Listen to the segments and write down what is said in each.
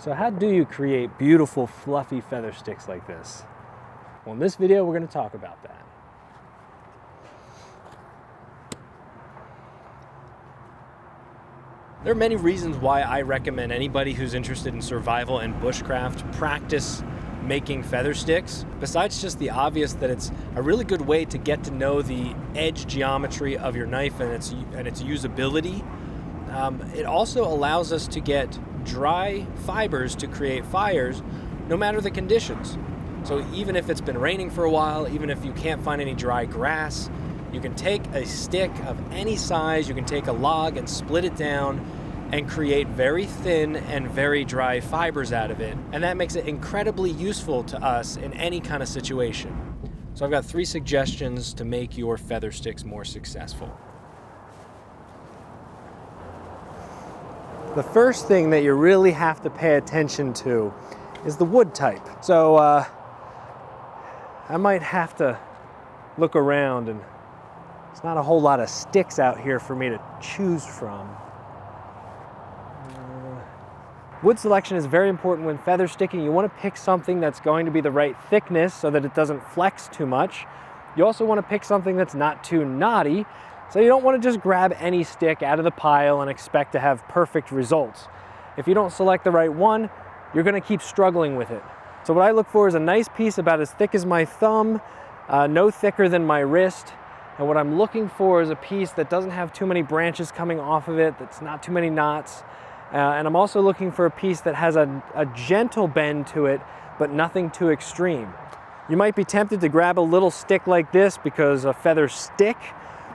So how do you create beautiful fluffy feather sticks like this? Well, in this video we're going to talk about that. There are many reasons why I recommend anybody who's interested in survival and bushcraft practice making feather sticks. Besides just the obvious that it's a really good way to get to know the edge geometry of your knife and its usability, it also allows us to get dry fibers to create fires no matter the conditions. So even if it's been raining for a while, even if you can't find any dry grass, you can take a stick of any size, you can take a log and split it down and create very thin and very dry fibers out of it. And that makes it incredibly useful to us in any kind of situation. So I've got 3 suggestions to make your feather sticks more successful. The first thing that you really have to pay attention to is the wood type. So I might have to look around, and there's not a whole lot of sticks out here for me to choose from. Wood selection is very important when feather sticking. You want to pick something that's going to be the right thickness so that it doesn't flex too much. You also want to pick something that's not too knotty, so you don't want to just grab any stick out of the pile and expect to have perfect results. If you don't select the right one, you're going to keep struggling with it. So what I look for is a nice piece about as thick as my thumb, no thicker than my wrist. And what I'm looking for is a piece that doesn't have too many branches coming off of it, that's not too many knots. And I'm also looking for a piece that has a gentle bend to it, but nothing too extreme. You might be tempted to grab a little stick like this because a feather stick,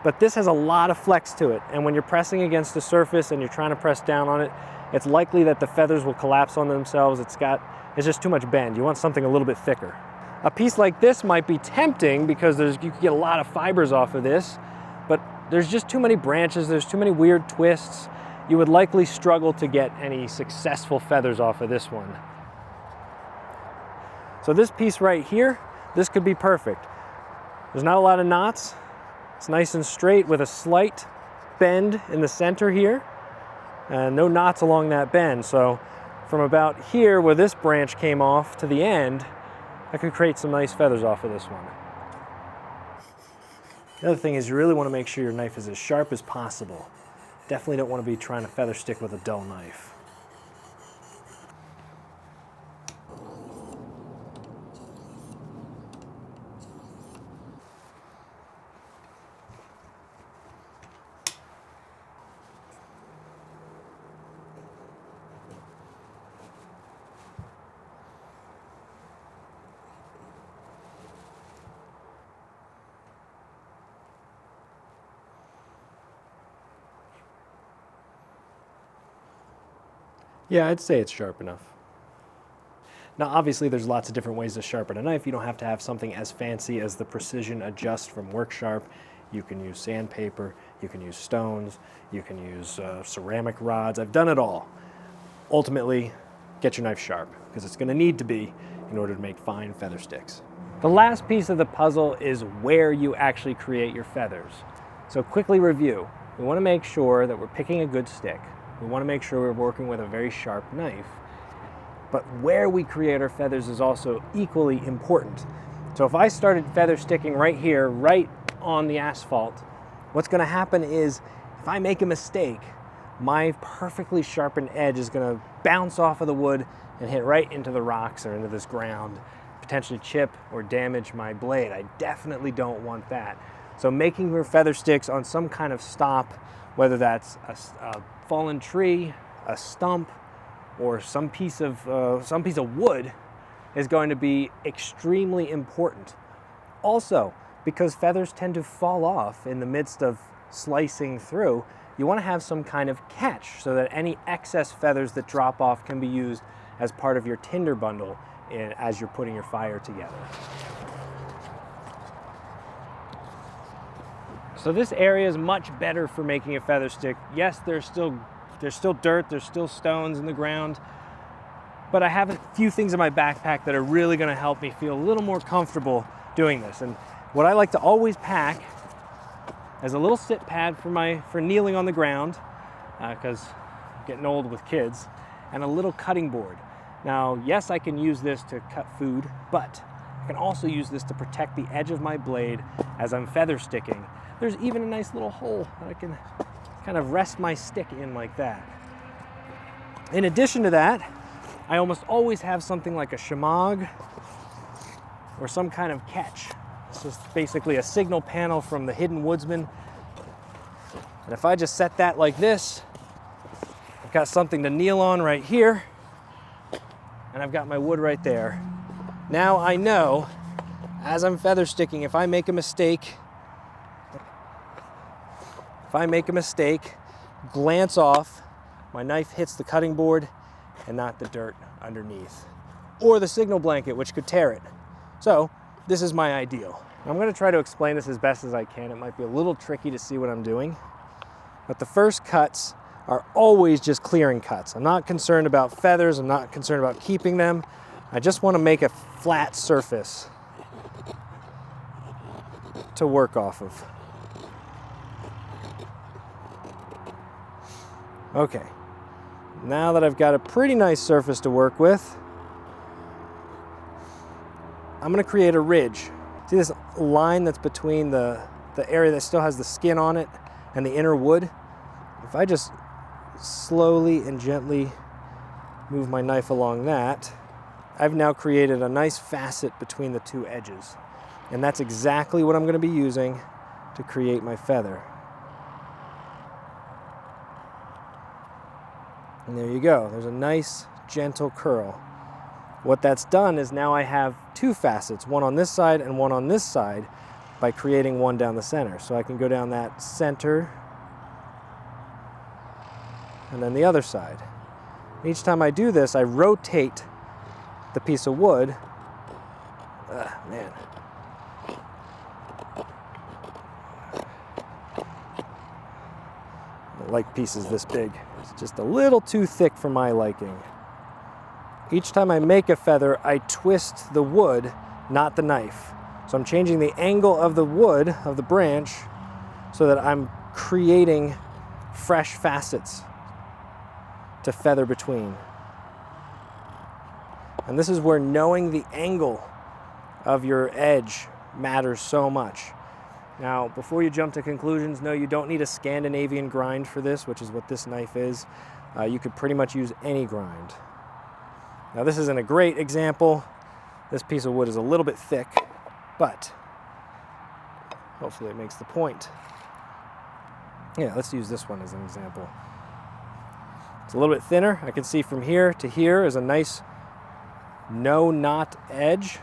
but this has a lot of flex to it. And when you're pressing against the surface and you're trying to press down on it, it's likely that the feathers will collapse on themselves. It's just too much bend. You want something a little bit thicker. A piece like this might be tempting because you can get a lot of fibers off of this, but there's just too many branches, there's too many weird twists. You would likely struggle to get any successful feathers off of this one. So this piece right here, this could be perfect. There's not a lot of knots. It's nice and straight with a slight bend in the center here, and no knots along that bend. So from about here where this branch came off to the end, I could create some nice feathers off of this one. The other thing is you really want to make sure your knife is as sharp as possible. Definitely don't want to be trying to feather stick with a dull knife. Yeah, I'd say it's sharp enough. Now, obviously, there's lots of different ways to sharpen a knife. You don't have to have something as fancy as the Precision Adjust from WorkSharp. You can use sandpaper, you can use stones, you can use ceramic rods. I've done it all. Ultimately, get your knife sharp, because it's going to need to be in order to make fine feather sticks. The last piece of the puzzle is where you actually create your feathers. So quickly review. We want to make sure that we're picking a good stick. We want to make sure we're working with a very sharp knife. But where we create our feathers is also equally important. So if I started feather sticking right here, right on the asphalt, what's going to happen is if I make a mistake, my perfectly sharpened edge is going to bounce off of the wood and hit right into the rocks or into this ground, potentially chip or damage my blade. I definitely don't want that. So making your feather sticks on some kind of stop, whether that's a fallen tree, a stump, or some piece of wood, is going to be extremely important. Also, because feathers tend to fall off in the midst of slicing through, you want to have some kind of catch so that any excess feathers that drop off can be used as part of your tinder bundle as you're putting your fire together. So this area is much better for making a feather stick. Yes, there's still dirt, there's still stones in the ground, but I have a few things in my backpack that are really going to help me feel a little more comfortable doing this. And what I like to always pack is a little sit pad for kneeling on the ground, because I'm getting old with kids, and a little cutting board. Now, yes, I can use this to cut food, but I can also use this to protect the edge of my blade as I'm feather sticking. There's even a nice little hole that I can kind of rest my stick in like that. In addition to that, I almost always have something like a shemagh or some kind of catch. This is basically a signal panel from the Hidden Woodsman. And if I just set that like this, I've got something to kneel on right here, and I've got my wood right there. Now I know, as I'm feather sticking, if I make a mistake, glance off, my knife hits the cutting board and not the dirt underneath. Or the signal blanket, which could tear it. So, this is my ideal. I'm gonna try to explain this as best as I can. It might be a little tricky to see what I'm doing. But the first cuts are always just clearing cuts. I'm not concerned about feathers, I'm not concerned about keeping them. I just want to make a flat surface to work off of. Okay, now that I've got a pretty nice surface to work with, I'm going to create a ridge. See this line that's between the area that still has the skin on it and the inner wood? If I just slowly and gently move my knife along that, I've now created a nice facet between the two edges. And that's exactly what I'm going to be using to create my feather. And there you go. There's a nice, gentle curl. What that's done is now I have two facets, one on this side and one on this side, by creating one down the center. So I can go down that center and then the other side. Each time I do this, I rotate the piece of wood. Man. I like pieces this big. It's just a little too thick for my liking. Each time I make a feather, I twist the wood, not the knife. So I'm changing the angle of the wood, of the branch, so that I'm creating fresh facets to feather between. And this is where knowing the angle of your edge matters so much. Now, before you jump to conclusions, no, you don't need a Scandinavian grind for this, which is what this knife is. You could pretty much use any grind. Now, this isn't a great example. This piece of wood is a little bit thick, but hopefully it makes the point. Yeah, let's use this one as an example. It's a little bit thinner. I can see from here to here is a nice no knot edge.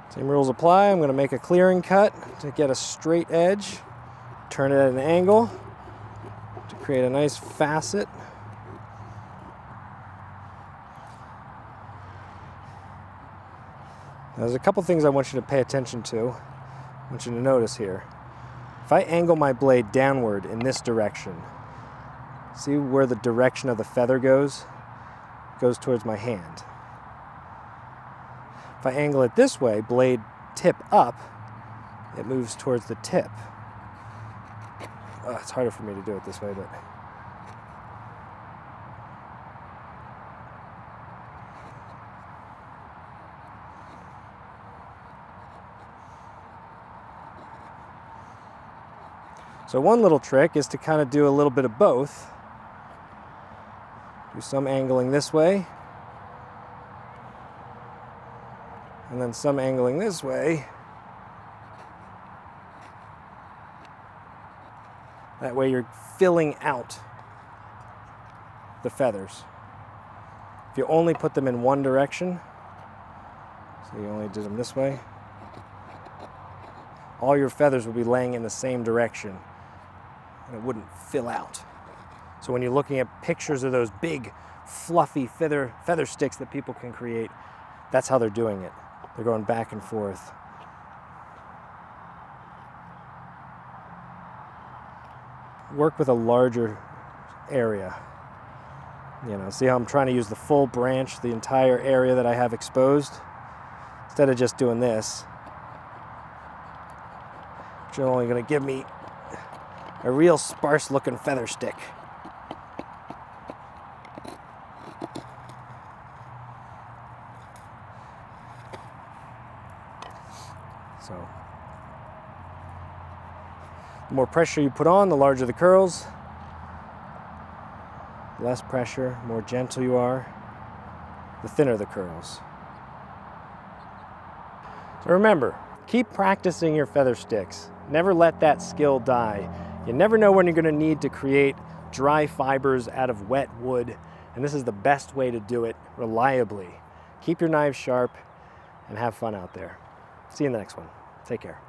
Same rules apply. I'm going to make a clearing cut to get a straight edge, turn it at an angle to create a nice facet. Now, there's a couple things I want you to pay attention to. I want you to notice here. If I angle my blade downward in this direction, see where the direction of the feather goes? It goes towards my hand. If I angle it this way, blade tip up, it moves towards the tip. It's harder for me to do it this way, but so one little trick is to kind of do a little bit of both. Do some angling this way, and then some angling this way. That way you're filling out the feathers. If you only put them in one direction, so you only did them this way, all your feathers would be laying in the same direction and it wouldn't fill out. So when you're looking at pictures of those big, fluffy feather sticks that people can create, that's how they're doing it. They're going back and forth. Work with a larger area. You know, see how I'm trying to use the full branch, the entire area that I have exposed, instead of just doing this, which is only going to give me a real sparse looking feather stick. So, the more pressure you put on, the larger the curls. Less pressure, more gentle you are, the thinner the curls. So remember, keep practicing your feather sticks. Never let that skill die. You never know when you're going to need to create dry fibers out of wet wood, and this is the best way to do it reliably. Keep your knives sharp and have fun out there. See you in the next one. Take care.